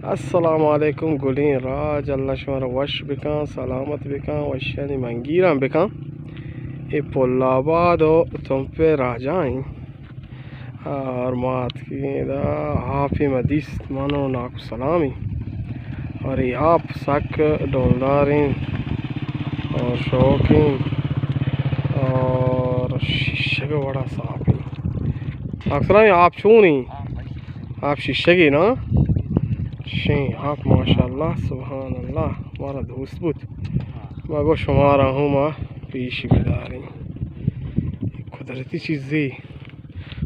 अस्सलामुअलैकुम गुलीन राज अल्लाह शुमार वश बिका सलामत बिका वशनी मंगीरा बिका ये पोलाबाद तुम पे राजाई और मात की आप ही मदीस मानो नाकु सलामी और ये आप सक डोलदारिन और शौकीन और शीशे का बड़ा साफ ही अक्सर आप छू नहीं आप शीशे की ना शे आप माशाल्लाह सुभान अल्लाह हमारा दोस्त बुत मगो शुमारा हूँ माँ पीश बेदारी कुदरती चीज़ें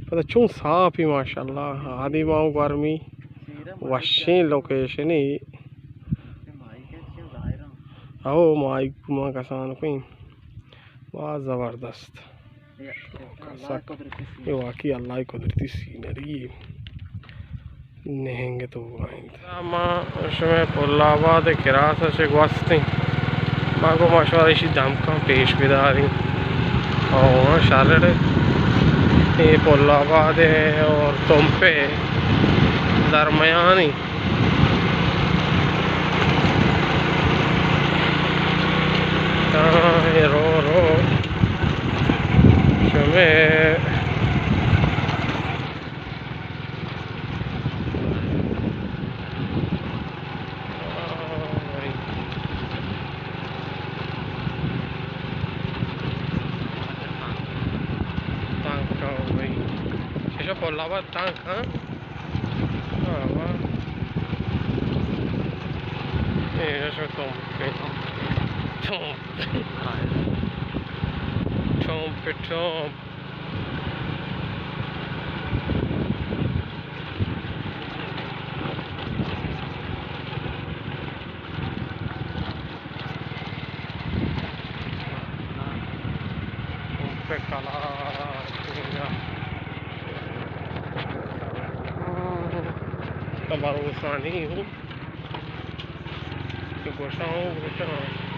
पता चूँ साफ ही माशाल्लाह आदि माँ गर्मी वशे लोकेशन ही आओ माई माँ का सान कोई बहुत ज़बरदस्त ये वाकई अल्लाह की कुदरती सीनरी नेहेंगे तो उसमें पोलाबाद किरास से वस्ती मांगो मशवरा इसी धमका पेश बिदारी और वहाँ शारड ये पोलाबाद है और तुम पे दरमियानी रो में पोलाबाद tank हाँ ये जो तुम पे काला भरोसा नहीं हूँ गोशा हूँ